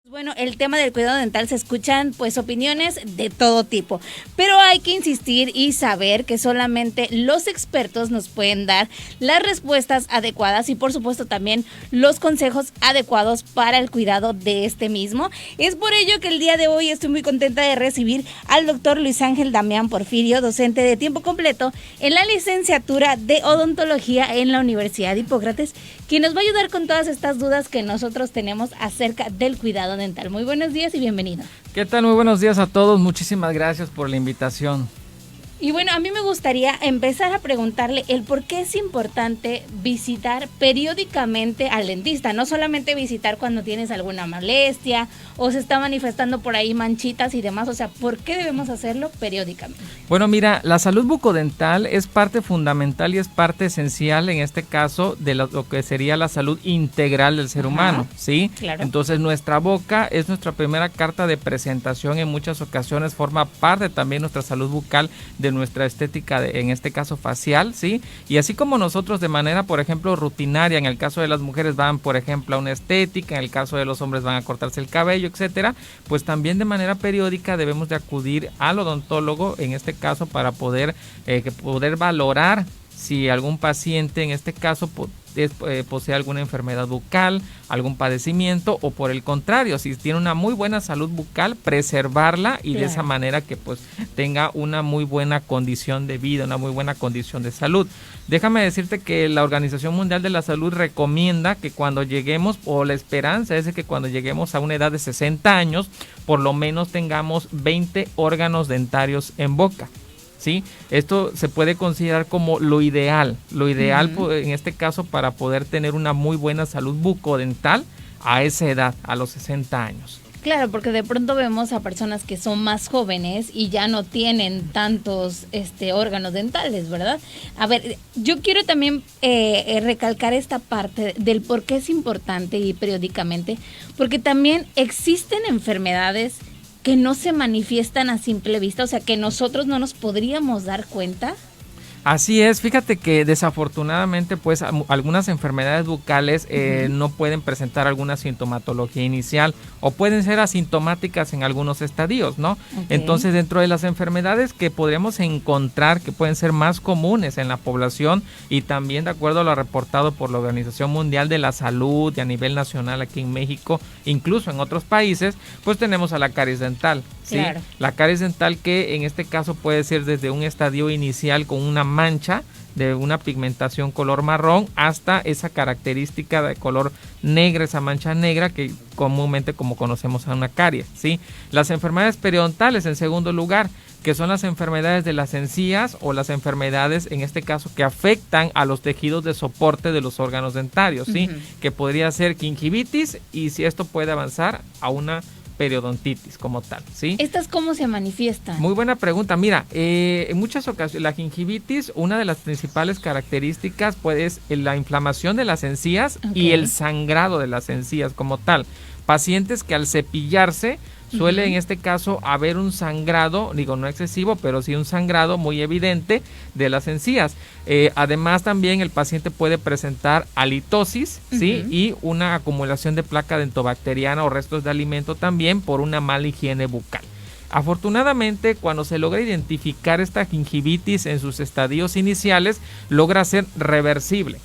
Bueno, el tema del cuidado dental se escuchan pues opiniones de todo tipo, pero hay que insistir y saber que solamente los expertos nos pueden dar las respuestas adecuadas y por supuesto también los consejos adecuados para el cuidado de este mismo. Es por ello que el día de hoy estoy muy contenta de recibir al doctor Luis Ángel Damián Porfirio, docente de tiempo completo en la licenciatura de odontología en la Universidad Hipócrates, quien nos va a ayudar con todas estas dudas que nosotros tenemos acerca del cuidado dental. Muy buenos días y bienvenido. ¿Qué tal? Muy buenos días a todos. Muchísimas gracias por la invitación. Y bueno, a mí me gustaría empezar a preguntarle el por qué es importante visitar periódicamente al dentista. No solamente visitar cuando tienes alguna molestia o se está manifestando por ahí manchitas y demás. O sea, ¿por qué debemos hacerlo periódicamente? Bueno, mira, la salud bucodental es parte fundamental y es parte esencial en este caso de lo que sería la salud integral del ser humano, ¿sí? Claro. Entonces, nuestra boca es nuestra primera carta de presentación. En muchas ocasiones forma parte también nuestra salud bucal de nuestra estética, en este caso facial, ¿sí? Y así como nosotros de manera, por ejemplo, rutinaria, en el caso de las mujeres van, por ejemplo, a una estética, en el caso de los hombres van a cortarse el cabello, etcétera, pues también de manera periódica debemos de acudir al odontólogo, en este caso, para poder valorar si algún paciente, en este caso, posee alguna enfermedad bucal, algún padecimiento, o por el contrario, si tiene una muy buena salud bucal, preservarla y de esa manera que pues tenga una muy buena condición de vida, una muy buena condición de salud. Déjame decirte que la Organización Mundial de la Salud recomienda que cuando lleguemos, o la esperanza es de que cuando lleguemos a una edad de 60 años, por lo menos tengamos 20 órganos dentarios en boca. ¿Sí? Esto se puede considerar como lo ideal en este caso para poder tener una muy buena salud bucodental a esa edad, a los 60 años. Claro, porque de pronto vemos a personas que son más jóvenes y ya no tienen tantos órganos dentales, ¿verdad? A ver, yo quiero también recalcar esta parte del por qué es importante ir periódicamente, porque también existen enfermedades que no se manifiestan a simple vista, o sea, que nosotros no nos podríamos dar cuenta. Así es, fíjate que desafortunadamente pues algunas enfermedades bucales no pueden presentar alguna sintomatología inicial o pueden ser asintomáticas en algunos estadios, ¿no? Okay. Entonces, dentro de las enfermedades que podríamos encontrar que pueden ser más comunes en la población y también de acuerdo a lo reportado por la Organización Mundial de la Salud y a nivel nacional aquí en México, incluso en otros países, pues tenemos a la caries dental, ¿sí? Claro. La caries dental que en este caso puede ser desde un estadio inicial con una mancha de una pigmentación color marrón hasta esa característica de color negra, esa mancha negra que comúnmente como conocemos a una caries, ¿sí? Las enfermedades periodontales en segundo lugar, que son las enfermedades de las encías o las enfermedades en este caso que afectan a los tejidos de soporte de los órganos dentarios, ¿sí? Que podría ser gingivitis y si esto puede avanzar a una periodontitis como tal, ¿sí? ¿Estas cómo se manifiestan? Muy buena pregunta. Mira, en muchas ocasiones la gingivitis, una de las principales características pues es la inflamación de las encías y el sangrado de las encías como tal. Pacientes que al cepillarse suele en este caso haber un sangrado, digo no excesivo, pero sí un sangrado muy evidente de las encías. Además también el paciente puede presentar halitosis, ¿sí? Y una acumulación de placa dentobacteriana o restos de alimento también por una mala higiene bucal. Afortunadamente, cuando se logra identificar esta gingivitis en sus estadios iniciales, logra ser reversible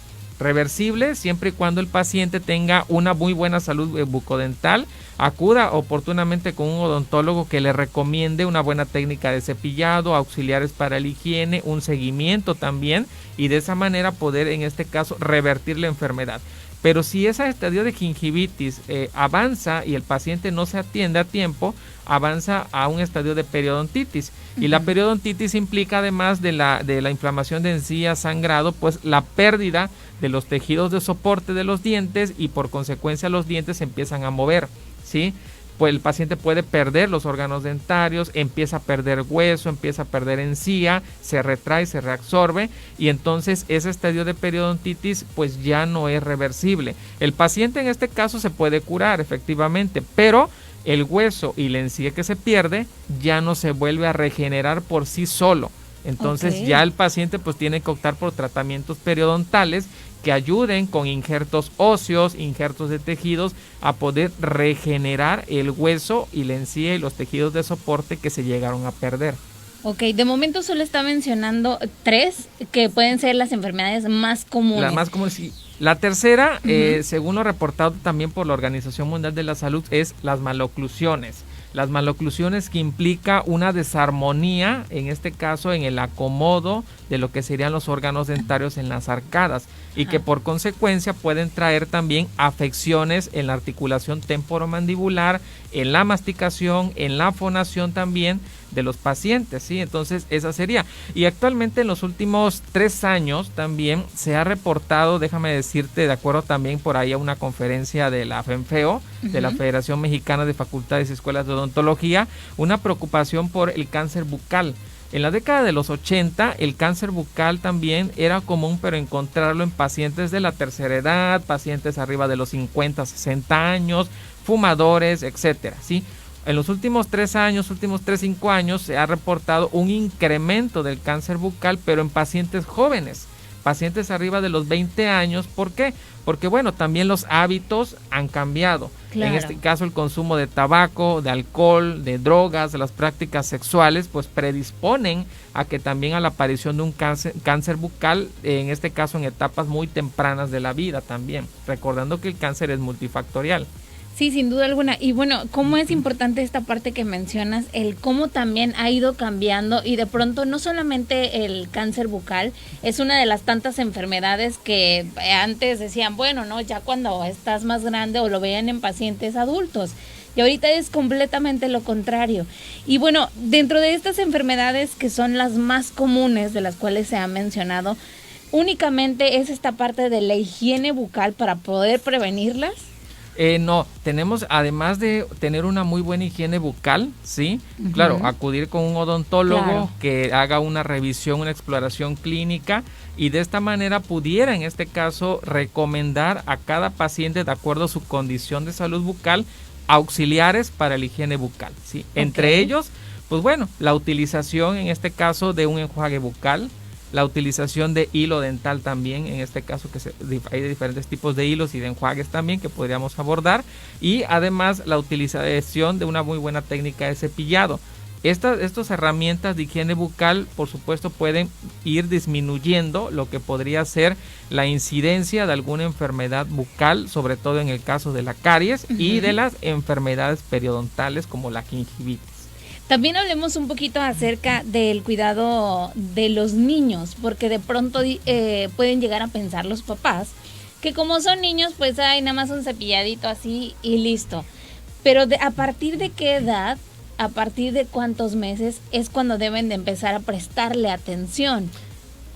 siempre y cuando el paciente tenga una muy buena salud bucodental, acuda oportunamente con un odontólogo que le recomiende una buena técnica de cepillado, auxiliares para la higiene, un seguimiento también y de esa manera poder en este caso revertir la enfermedad. Pero si ese estadio de gingivitis avanza y el paciente no se atiende a tiempo, avanza a un estadio de periodontitis. Y la periodontitis implica, además de la inflamación de encías, sangrado, pues la pérdida de los tejidos de soporte de los dientes y por consecuencia los dientes se empiezan a mover, ¿sí? Pues el paciente puede perder los órganos dentarios, empieza a perder hueso, empieza a perder encía, se retrae, se reabsorbe y entonces ese estadio de periodontitis pues ya no es reversible. El paciente en este caso se puede curar efectivamente, pero el hueso y la encía que se pierde ya no se vuelve a regenerar por sí solo. Entonces ya el paciente pues tiene que optar por tratamientos periodontales que ayuden con injertos óseos, injertos de tejidos, a poder regenerar el hueso y la encía y los tejidos de soporte que se llegaron a perder. Ok, de momento solo está mencionando 3 que pueden ser las enfermedades más comunes. La más común, sí. La tercera, según lo reportado también por la Organización Mundial de la Salud, es las maloclusiones. Las maloclusiones que implica una desarmonía, en este caso en el acomodo de lo que serían los órganos dentarios en las arcadas y que por consecuencia pueden traer también afecciones en la articulación temporomandibular, en la masticación, en la fonación también de los pacientes, ¿sí? Entonces esa sería. Y actualmente en los últimos 3 años también se ha reportado, déjame decirte, de acuerdo también por ahí a una conferencia de la FENFEO, de la Federación Mexicana de Facultades y Escuelas de Odontología, una preocupación por el cáncer bucal. En la década de los 80 el cáncer bucal también era común, pero encontrarlo en pacientes de la tercera edad, pacientes arriba de los 50, 60 años, fumadores, etcétera, ¿sí? En los últimos 3 años, 5 años, se ha reportado un incremento del cáncer bucal, pero en pacientes jóvenes, pacientes arriba de los 20 años. ¿Por qué? Porque, bueno, también los hábitos han cambiado. Claro. En este caso, el consumo de tabaco, de alcohol, de drogas, de las prácticas sexuales, pues predisponen a que también a la aparición de un cáncer bucal, en este caso en etapas muy tempranas de la vida también, recordando que el cáncer es multifactorial. Sí, sin duda alguna. Y bueno, cómo es importante esta parte que mencionas, el cómo también ha ido cambiando y de pronto no solamente el cáncer bucal, es una de las tantas enfermedades que antes decían, bueno, no, ya cuando estás más grande o lo veían en pacientes adultos. Y ahorita es completamente lo contrario. Y bueno, dentro de estas enfermedades que son las más comunes de las cuales se ha mencionado, ¿únicamente es esta parte de la higiene bucal para poder prevenirlas? No, tenemos, además de tener una muy buena higiene bucal, ¿sí? Claro, acudir con un odontólogo que haga una revisión, una exploración clínica y de esta manera pudiera en este caso recomendar a cada paciente de acuerdo a su condición de salud bucal auxiliares para la higiene bucal, ¿sí? Entre ellos, pues bueno, la utilización en este caso de un enjuague bucal, la utilización de hilo dental también, en este caso hay diferentes tipos de hilos y de enjuagues también que podríamos abordar, y además la utilización de una muy buena técnica de cepillado. Estas herramientas de higiene bucal, por supuesto, pueden ir disminuyendo lo que podría ser la incidencia de alguna enfermedad bucal, sobre todo en el caso de la caries y de las enfermedades periodontales como la gingivitis. También hablemos un poquito acerca del cuidado de los niños, porque de pronto pueden llegar a pensar los papás que como son niños, pues hay nada más un cepilladito así y listo. Pero ¿a partir de qué edad, a partir de cuántos meses es cuando deben de empezar a prestarle atención?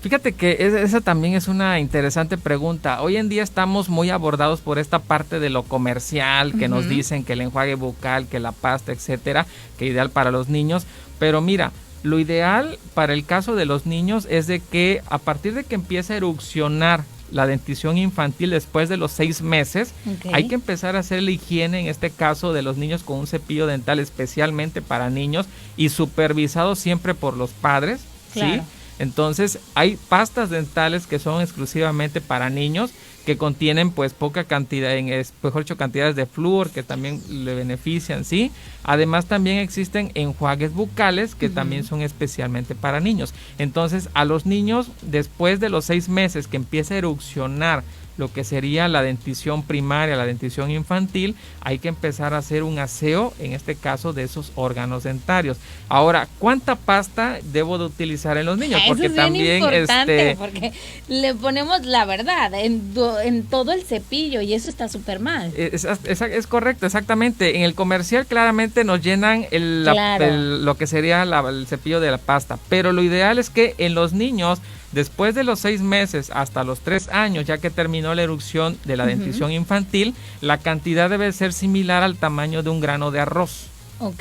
Fíjate que esa también es una interesante pregunta. Hoy en día estamos muy abordados por esta parte de lo comercial, que nos dicen que el enjuague bucal, que la pasta, etcétera, que ideal para los niños. Pero mira, lo ideal para el caso de los niños es de que a partir de que empieza a erupcionar la dentición infantil después de los 6 meses, hay que empezar a hacer la higiene, en este caso de los niños, con un cepillo dental especialmente para niños y supervisado siempre por los padres, ¿sí? Entonces hay pastas dentales que son exclusivamente para niños, que contienen pues poca cantidad, mejor dicho, cantidades de flúor que también le benefician, ¿sí? Además también existen enjuagues bucales que también son especialmente para niños. Entonces a los niños, después de los 6 meses que empieza a erupcionar lo que sería la dentición primaria, la dentición infantil, hay que empezar a hacer un aseo, en este caso, de esos órganos dentarios. Ahora, ¿cuánta pasta debo de utilizar en los niños? Porque eso es bien importante, porque le ponemos la verdad en todo el cepillo y eso está súper mal. Es correcto, exactamente. En el comercial claramente nos llenan lo que sería el cepillo de la pasta, pero lo ideal es que en los niños, después de los 6 meses hasta los 3 años, ya que terminó la erupción de la dentición infantil, la cantidad debe ser similar al tamaño de un grano de arroz.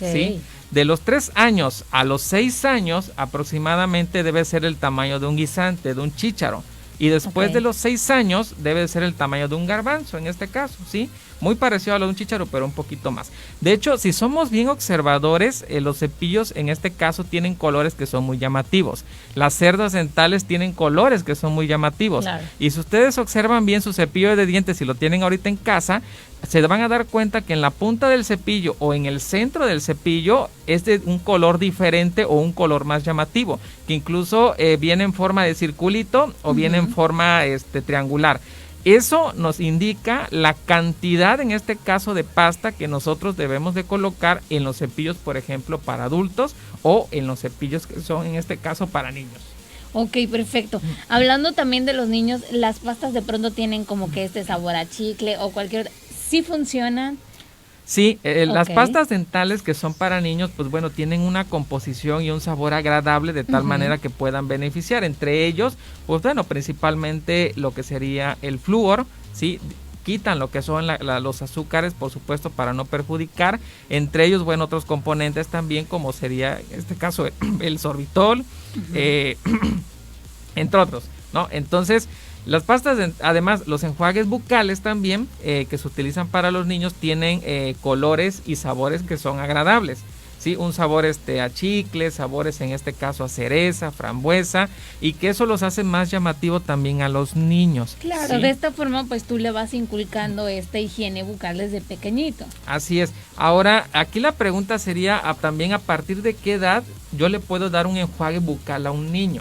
¿Sí? De los 3 años a los 6 años, aproximadamente debe ser el tamaño de un guisante, de un chícharo. Y después de los 6 años, debe ser el tamaño de un garbanzo, en este caso, ¿sí? muy parecido a lo de un chícharo, pero un poquito más. De hecho, si somos bien observadores, los cepillos en este caso tienen colores que son muy llamativos. Las cerdas dentales tienen colores que son muy llamativos. Claro. Y si ustedes observan bien su cepillo de dientes, si lo tienen ahorita en casa, se van a dar cuenta que en la punta del cepillo o en el centro del cepillo es de un color diferente o un color más llamativo, que incluso viene en forma de circulito o viene en forma triangular. Eso nos indica la cantidad, en este caso, de pasta que nosotros debemos de colocar en los cepillos, por ejemplo, para adultos o en los cepillos que son, en este caso, para niños. Ok, perfecto. Hablando también de los niños, las pastas de pronto tienen como que sabor a chicle o cualquier... ¿Sí funcionan? Sí, las pastas dentales que son para niños, pues bueno, tienen una composición y un sabor agradable de tal manera que puedan beneficiar. Entre ellos, pues bueno, principalmente lo que sería el flúor, ¿sí? Quitan lo que son los azúcares, por supuesto, para no perjudicar. Entre ellos, bueno, otros componentes también, como sería, en este caso, el sorbitol, entre otros, ¿no? Entonces, las pastas, además, los enjuagues bucales también, que se utilizan para los niños, tienen colores y sabores que son agradables, ¿sí? Un sabor a chicle, sabores en este caso a cereza, frambuesa, y que eso los hace más llamativo también a los niños. Claro, ¿sí? De esta forma pues tú le vas inculcando esta higiene bucal desde pequeñito. Así es. Ahora, aquí la pregunta sería también a partir de qué edad yo le puedo dar un enjuague bucal a un niño.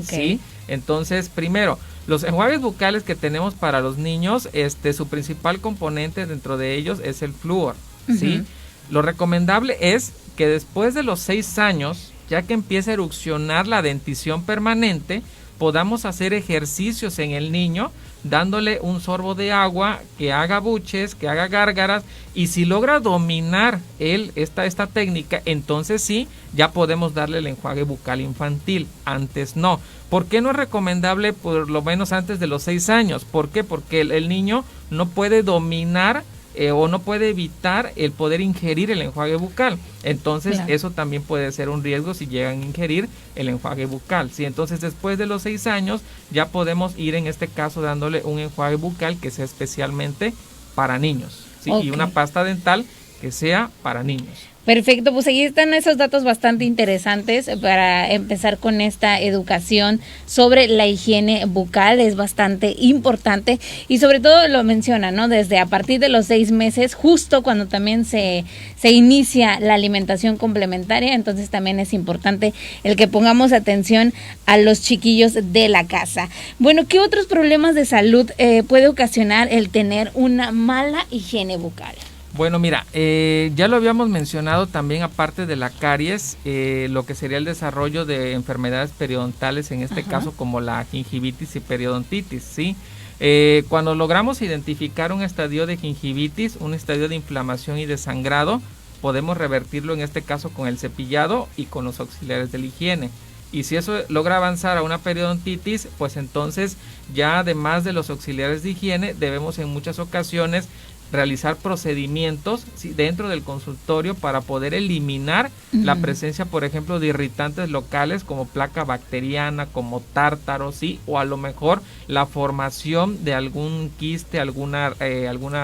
Okay. ¿Sí? Entonces, primero, los enjuagues bucales que tenemos para los niños, su principal componente dentro de ellos es el flúor, ¿sí? Lo recomendable es que después de los 6 años, ya que empieza a erupcionar la dentición permanente, podamos hacer ejercicios en el niño, dándole un sorbo de agua, que haga buches, que haga gárgaras, y si logra dominar esta técnica, entonces sí, ya podemos darle el enjuague bucal infantil, antes no. ¿Por qué no es recomendable por lo menos antes de los 6 años? ¿Por qué? Porque el niño no puede dominar o no puede evitar el poder ingerir el enjuague bucal. Entonces, claro, eso también puede ser un riesgo si llegan a ingerir el enjuague bucal. ¿Sí? Entonces, después de los 6 años, ya podemos ir en este caso dándole un enjuague bucal que sea especialmente para niños, ¿sí? Okay. Y una pasta dental que sea para niños. Perfecto, pues ahí están esos datos bastante interesantes para empezar con esta educación sobre la higiene bucal, es bastante importante y sobre todo lo menciona, ¿no? Desde a partir de los 6 meses, justo cuando también se inicia la alimentación complementaria, entonces también es importante el que pongamos atención a los chiquillos de la casa. Bueno, ¿qué otros problemas de salud puede ocasionar el tener una mala higiene bucal? Bueno, mira, ya lo habíamos mencionado también, aparte de la caries, lo que sería el desarrollo de enfermedades periodontales, en este caso como la gingivitis y periodontitis, ¿sí? Cuando logramos identificar un estadio de gingivitis, un estadio de inflamación y de sangrado, podemos revertirlo en este caso con el cepillado y con los auxiliares de la higiene. Y si eso logra avanzar a una periodontitis, pues entonces ya además de los auxiliares de higiene, debemos en muchas ocasiones realizar procedimientos, ¿sí?, dentro del consultorio para poder eliminar la presencia, por ejemplo, de irritantes locales como placa bacteriana, como tártaro, ¿sí?, o a lo mejor la formación de algún quiste, alguna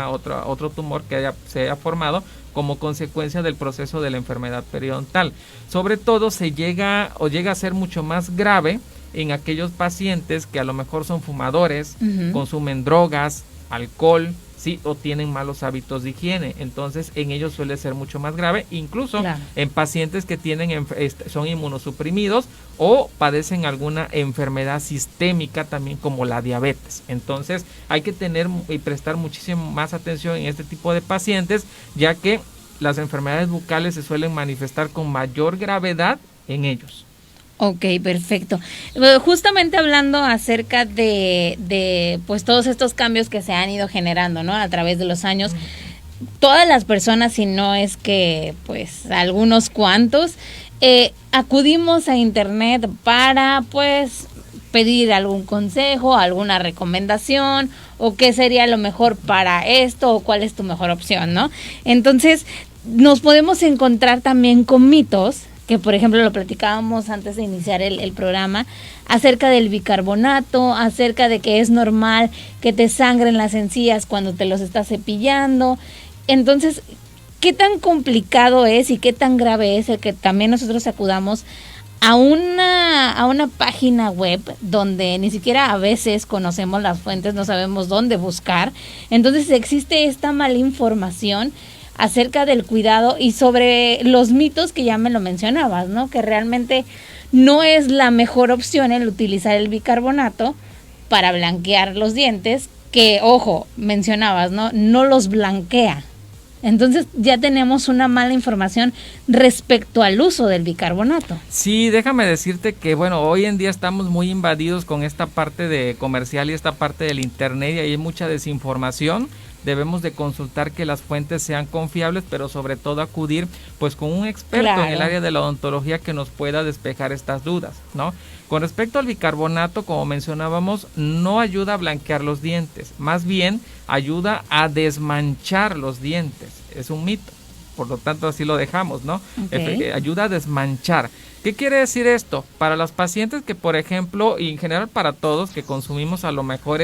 otro tumor que se haya formado como consecuencia del proceso de la enfermedad periodontal. Sobre todo llega a ser mucho más grave en aquellos pacientes que a lo mejor son fumadores, consumen drogas, alcohol, sí, o tienen malos hábitos de higiene. Entonces en ellos suele ser mucho más grave, incluso en pacientes que son inmunosuprimidos o padecen alguna enfermedad sistémica también como la diabetes. Entonces hay que tener y prestar muchísimo más atención en este tipo de pacientes, ya que las enfermedades bucales se suelen manifestar con mayor gravedad en ellos. Ok, perfecto. Justamente hablando acerca de pues todos estos cambios que se han ido generando, ¿no?, a través de los años, todas las personas, si no es que pues algunos cuantos, acudimos a internet para pues pedir algún consejo, alguna recomendación o qué sería lo mejor para esto o cuál es tu mejor opción, ¿no? Entonces nos podemos encontrar también con mitos que por ejemplo lo platicábamos antes de iniciar el programa, acerca del bicarbonato, acerca de que es normal que te sangren las encías cuando te los estás cepillando. Entonces, ¿qué tan complicado es y qué tan grave es el que también nosotros acudamos a una página web donde ni siquiera a veces conocemos las fuentes, no sabemos dónde buscar? Entonces existe esta mala información acerca del cuidado y sobre los mitos que ya me lo mencionabas, ¿no? Que realmente no es la mejor opción el utilizar el bicarbonato para blanquear los dientes, que, ojo, mencionabas, ¿no? No los blanquea. Entonces ya tenemos una mala información respecto al uso del bicarbonato. Sí, déjame decirte que bueno, hoy en día estamos muy invadidos con esta parte de comercial y esta parte del internet y hay mucha desinformación. Debemos de consultar que las fuentes sean confiables, pero sobre todo acudir pues con un experto en el área de la odontología que nos pueda despejar estas dudas, ¿no? Con respecto al bicarbonato, como mencionábamos, no ayuda a blanquear los dientes, más bien ayuda a desmanchar los dientes. Es un mito, por lo tanto así lo dejamos, ¿no? Okay. Ayuda a desmanchar. ¿Qué quiere decir esto? Para los pacientes que, por ejemplo, y en general para todos que consumimos a lo mejor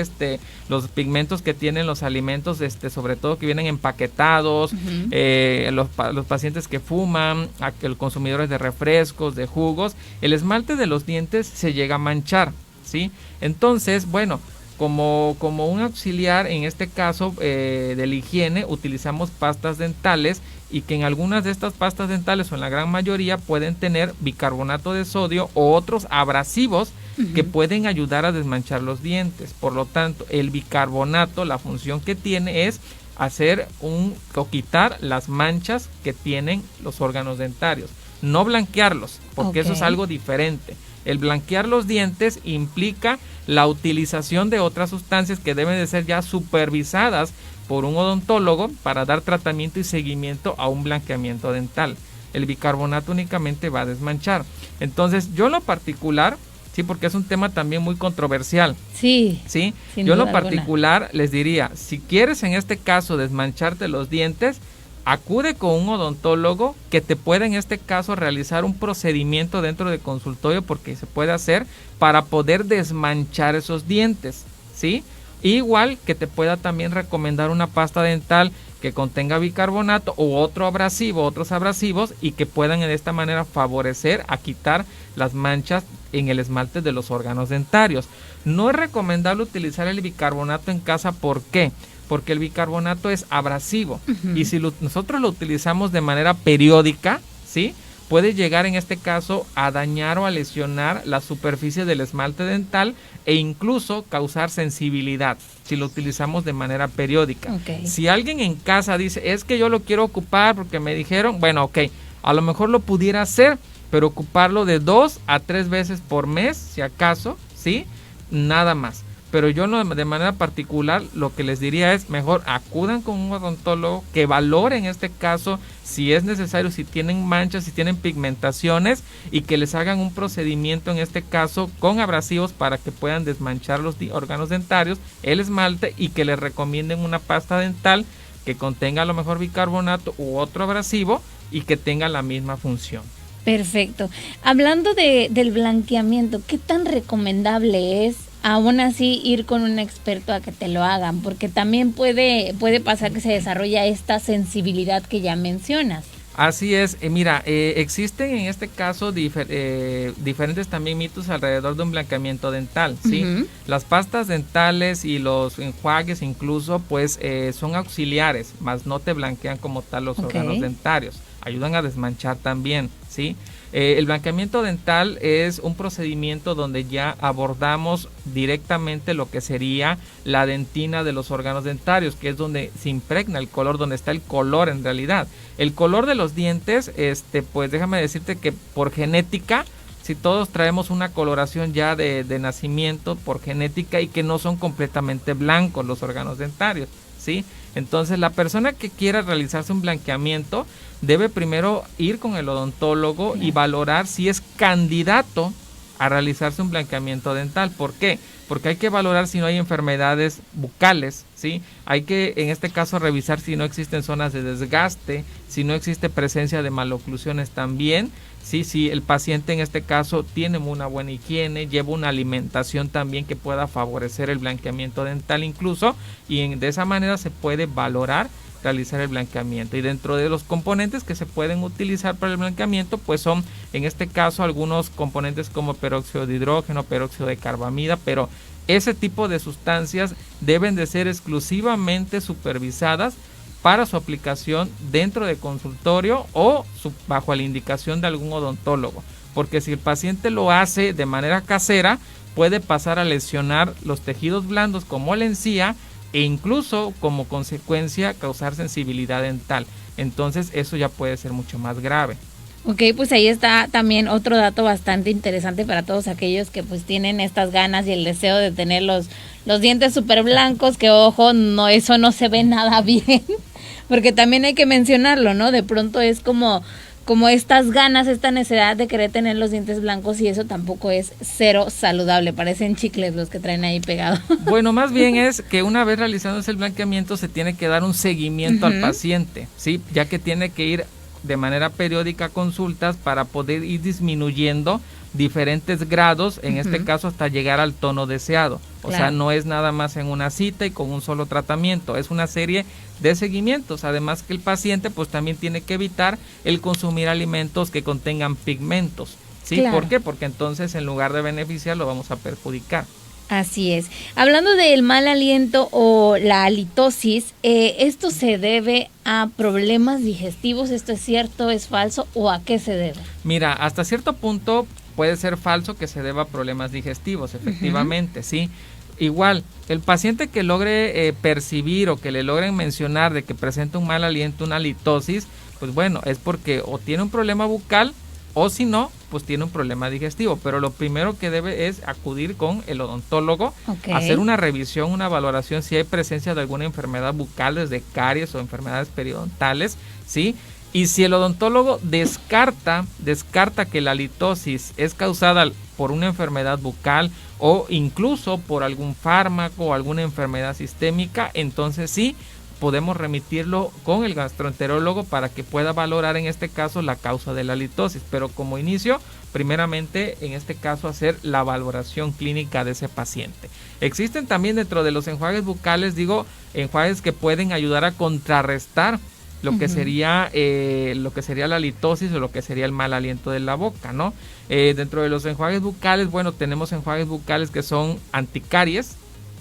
los pigmentos que tienen los alimentos, sobre todo que vienen empaquetados, los pacientes que fuman, los consumidores de refrescos, de jugos, el esmalte de los dientes se llega a manchar, ¿sí? Entonces, bueno, como un auxiliar, en este caso de la higiene, utilizamos pastas dentales y que en algunas de estas pastas dentales o en la gran mayoría pueden tener bicarbonato de sodio o otros abrasivos que pueden ayudar a desmanchar los dientes. Por lo tanto, el bicarbonato, la función que tiene es hacer o quitar las manchas que tienen los órganos dentarios, no blanquearlos, porque eso es algo diferente. El blanquear los dientes implica la utilización de otras sustancias que deben de ser ya supervisadas por un odontólogo para dar tratamiento y seguimiento a un blanqueamiento dental. El bicarbonato únicamente va a desmanchar. Entonces, yo en lo particular, sí, porque es un tema también muy controversial. Sí. Sí. Yo en lo particular les diría, si quieres en este caso desmancharte los dientes, acude con un odontólogo que te pueda en este caso realizar un procedimiento dentro del consultorio, porque se puede hacer para poder desmanchar esos dientes, ¿sí? Igual que te pueda también recomendar una pasta dental que contenga bicarbonato o otros abrasivos y que puedan de esta manera favorecer a quitar las manchas en el esmalte de los órganos dentarios. No es recomendable utilizar el bicarbonato en casa, ¿por qué? Porque el bicarbonato es abrasivo y si nosotros lo utilizamos de manera periódica, ¿sí?, puede llegar en este caso a dañar o a lesionar la superficie del esmalte dental e incluso causar sensibilidad si lo utilizamos de manera periódica. Si alguien en casa dice, es que yo lo quiero ocupar porque me dijeron, bueno, a lo mejor lo pudiera hacer, pero ocuparlo de 2 a 3 veces por mes, si acaso, ¿sí? Nada más. Pero yo no, de manera particular, lo que les diría es mejor acudan con un odontólogo que valore en este caso si es necesario, si tienen manchas, si tienen pigmentaciones y que les hagan un procedimiento en este caso con abrasivos para que puedan desmanchar los órganos dentarios, el esmalte, y que les recomienden una pasta dental que contenga a lo mejor bicarbonato u otro abrasivo y que tenga la misma función. Perfecto. Hablando del blanqueamiento, ¿qué tan recomendable es aún así ir con un experto a que te lo hagan? Porque también puede pasar que se desarrolla esta sensibilidad que ya mencionas. Así es, mira, existen en este caso diferentes también mitos alrededor de un blanqueamiento dental, ¿sí? Las pastas dentales y los enjuagues incluso, pues, son auxiliares, más no te blanquean como tal los órganos dentarios, ayudan a desmanchar también, ¿sí? El blanqueamiento dental es un procedimiento donde ya abordamos directamente lo que sería la dentina de los órganos dentarios, que es donde se impregna el color, donde está el color en realidad. El color de los dientes, pues déjame decirte que por genética, si todos traemos una coloración ya de nacimiento por genética y que no son completamente blancos los órganos dentarios, ¿sí? Entonces la persona que quiera realizarse un blanqueamiento debe primero ir con el odontólogo y valorar si es candidato a realizarse un blanqueamiento dental. ¿Por qué? Porque hay que valorar si no hay enfermedades bucales, ¿sí? Hay que, en este caso, revisar si no existen zonas de desgaste, si no existe presencia de maloclusiones también, ¿sí? Si el paciente en este caso tiene una buena higiene, lleva una alimentación también que pueda favorecer el blanqueamiento dental incluso, y de esa manera se puede valorar realizar el blanqueamiento. Y dentro de los componentes que se pueden utilizar para el blanqueamiento, pues son en este caso algunos componentes como peróxido de hidrógeno, peróxido de carbamida, pero ese tipo de sustancias deben de ser exclusivamente supervisadas para su aplicación dentro de consultorio o bajo la indicación de algún odontólogo, porque si el paciente lo hace de manera casera, puede pasar a lesionar los tejidos blandos como la encía, e incluso como consecuencia causar sensibilidad dental. Entonces eso ya puede ser mucho más grave. Ok, pues ahí está también otro dato bastante interesante para todos aquellos que pues tienen estas ganas y el deseo de tener los dientes súper blancos, que ojo, no, eso no se ve nada bien, porque también hay que mencionarlo, ¿no? De pronto es como estas ganas, esta necesidad de querer tener los dientes blancos, y eso tampoco es cero saludable, parecen chicles los que traen ahí pegados. Bueno, más bien es que una vez realizándose el blanqueamiento se tiene que dar un seguimiento al paciente, ¿sí? Ya que tiene que ir de manera periódica a consultas para poder ir disminuyendo diferentes grados, en este caso hasta llegar al tono deseado. O sea, no es nada más en una cita y con un solo tratamiento, es una serie de seguimientos. Además que el paciente pues también tiene que evitar el consumir alimentos que contengan pigmentos, ¿sí? ¿Por qué? Porque entonces en lugar de beneficiar lo vamos a perjudicar. Así es. Hablando del mal aliento o la halitosis, ¿esto se debe a problemas digestivos? ¿Esto es cierto, es falso o a qué se debe? Mira, hasta cierto punto puede ser falso que se deba a problemas digestivos, efectivamente, ¿sí? Igual, el paciente que logre percibir o que le logren mencionar de que presenta un mal aliento, una halitosis, pues bueno, es porque o tiene un problema bucal o si no, pues tiene un problema digestivo. Pero lo primero que debe es acudir con el odontólogo, hacer una revisión, una valoración si hay presencia de alguna enfermedad bucal, desde caries o enfermedades periodontales, ¿sí? Y si el odontólogo descarta que la halitosis es causada por una enfermedad bucal o incluso por algún fármaco o alguna enfermedad sistémica, entonces sí podemos remitirlo con el gastroenterólogo para que pueda valorar en este caso la causa de la halitosis. Pero como inicio, primeramente en este caso hacer la valoración clínica de ese paciente. Existen también dentro de los enjuagues bucales, enjuagues que pueden ayudar a contrarrestar lo que sería la halitosis o lo que sería el mal aliento de la boca, ¿no? Dentro de los enjuagues bucales, bueno, tenemos enjuagues bucales que son anticaries,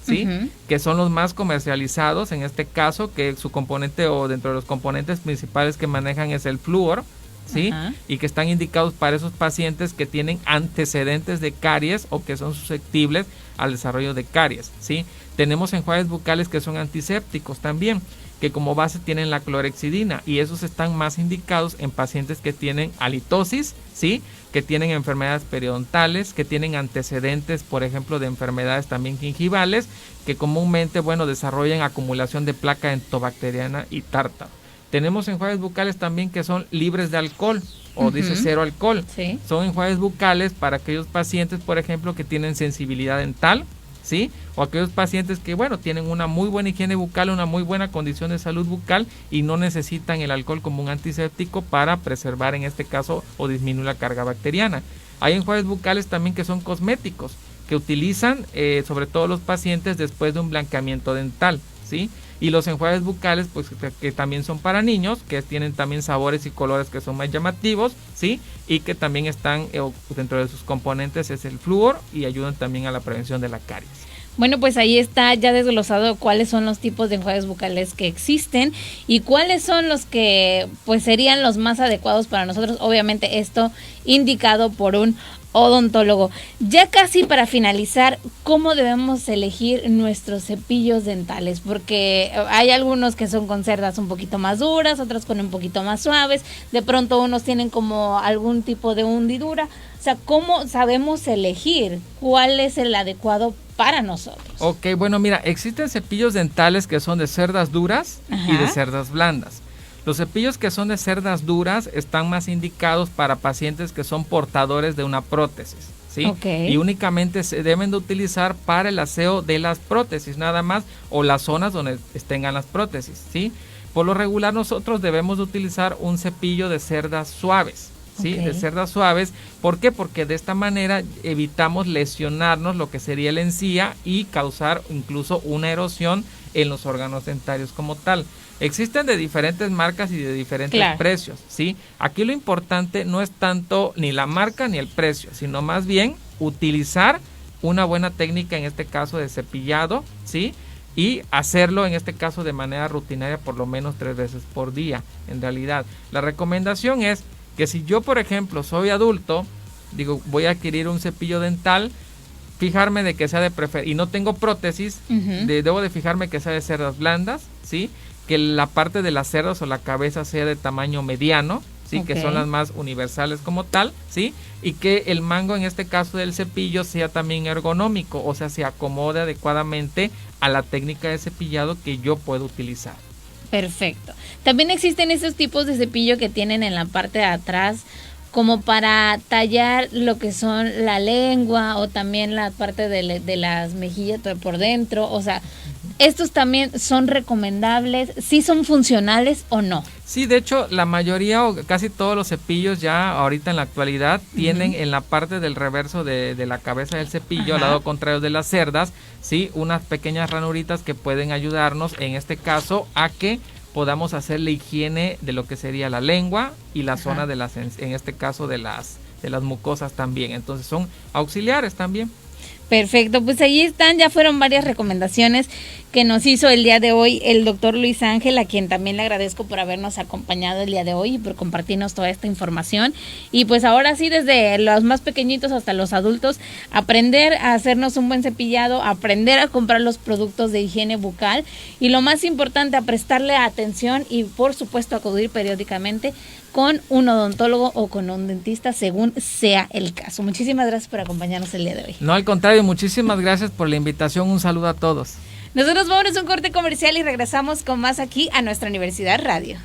¿sí? Que son los más comercializados en este caso, que su componente o dentro de los componentes principales que manejan es el flúor, ¿sí? Y que están indicados para esos pacientes que tienen antecedentes de caries o que son susceptibles al desarrollo de caries, ¿sí? Tenemos enjuagues bucales que son antisépticos también, que como base tienen la clorhexidina, y esos están más indicados en pacientes que tienen halitosis, ¿sí? Que tienen enfermedades periodontales, que tienen antecedentes, por ejemplo, de enfermedades también gingivales, que comúnmente, desarrollan acumulación de placa entobacteriana y tártaro. Tenemos enjuagues bucales también que son libres de alcohol, o dice cero alcohol. Sí. Son enjuagues bucales para aquellos pacientes, por ejemplo, que tienen sensibilidad dental, ¿sí? O aquellos pacientes que, tienen una muy buena higiene bucal, una muy buena condición de salud bucal y no necesitan el alcohol como un antiséptico para preservar en este caso o disminuir la carga bacteriana. Hay enjuagues bucales también que son cosméticos, que utilizan sobre todo los pacientes después de un blanqueamiento dental, ¿sí? Y los enjuagues bucales, pues que también son para niños, que tienen también sabores y colores que son más llamativos, ¿sí? Y que también están dentro de sus componentes es el flúor y ayudan también a la prevención de la caries. Bueno, pues ahí está ya desglosado cuáles son los tipos de enjuagues bucales que existen y cuáles son los que pues serían los más adecuados para nosotros. Obviamente esto indicado por un odontólogo. Ya casi para finalizar, ¿cómo debemos elegir nuestros cepillos dentales? Porque hay algunos que son con cerdas un poquito más duras, otros con un poquito más suaves, de pronto unos tienen como algún tipo de hundidura. O sea, ¿cómo sabemos elegir cuál es el adecuado para nosotros? Ok, bueno, mira, existen cepillos dentales que son de cerdas duras y de cerdas blandas. Los cepillos que son de cerdas duras están más indicados para pacientes que son portadores de una prótesis, ¿sí? Ok. Y únicamente se deben de utilizar para el aseo de las prótesis nada más, o las zonas donde tengan las prótesis, ¿sí? Por lo regular nosotros debemos de utilizar un cepillo de cerdas suaves, ¿sí? Ok. De cerdas suaves. ¿Por qué? Porque de esta manera evitamos lesionarnos lo que sería la encía y causar incluso una erosión en los órganos dentarios como tal. Existen de diferentes marcas y de diferentes precios, ¿sí? Aquí lo importante no es tanto ni la marca ni el precio, sino más bien utilizar una buena técnica, en este caso de cepillado, ¿sí? Y hacerlo en este caso de manera rutinaria por lo menos 3 veces por día. En realidad, la recomendación es que si yo, por ejemplo, soy adulto, digo, voy a adquirir un cepillo dental, fijarme de que sea de preferencia, y no tengo prótesis, debo de fijarme que sea de cerdas blandas, ¿sí? Que la parte de las cerdas o la cabeza sea de tamaño mediano, ¿sí? Que son las más universales como tal, ¿sí? Y que el mango en este caso del cepillo sea también ergonómico, o sea, se acomode adecuadamente a la técnica de cepillado que yo puedo utilizar. Perfecto. También existen esos tipos de cepillo que tienen en la parte de atrás como para tallar lo que son la lengua o también la parte de las mejillas por dentro. O sea, ¿estos también son recomendables? ¿Sí son funcionales o no? Sí, de hecho, la mayoría o casi todos los cepillos ya ahorita en la actualidad tienen en la parte del reverso de la cabeza del cepillo, al lado contrario de las cerdas, sí, unas pequeñas ranuritas que pueden ayudarnos en este caso a que podamos hacer la higiene de lo que sería la lengua y la zona de las, en este caso de las mucosas también. Entonces son auxiliares también. Perfecto, pues ahí están, ya fueron varias recomendaciones que nos hizo el día de hoy el doctor Luis Ángel, a quien también le agradezco por habernos acompañado el día de hoy y por compartirnos toda esta información. Y pues ahora sí, desde los más pequeñitos hasta los adultos, aprender a hacernos un buen cepillado, aprender a comprar los productos de higiene bucal y lo más importante, a prestarle atención y por supuesto acudir periódicamente con un odontólogo o con un dentista según sea el caso. Muchísimas gracias por acompañarnos el día de hoy. No, al contrario, muchísimas gracias por la invitación. Un saludo a todos. Nosotros vamos a un corte comercial y regresamos con más aquí a nuestra Universidad Radio.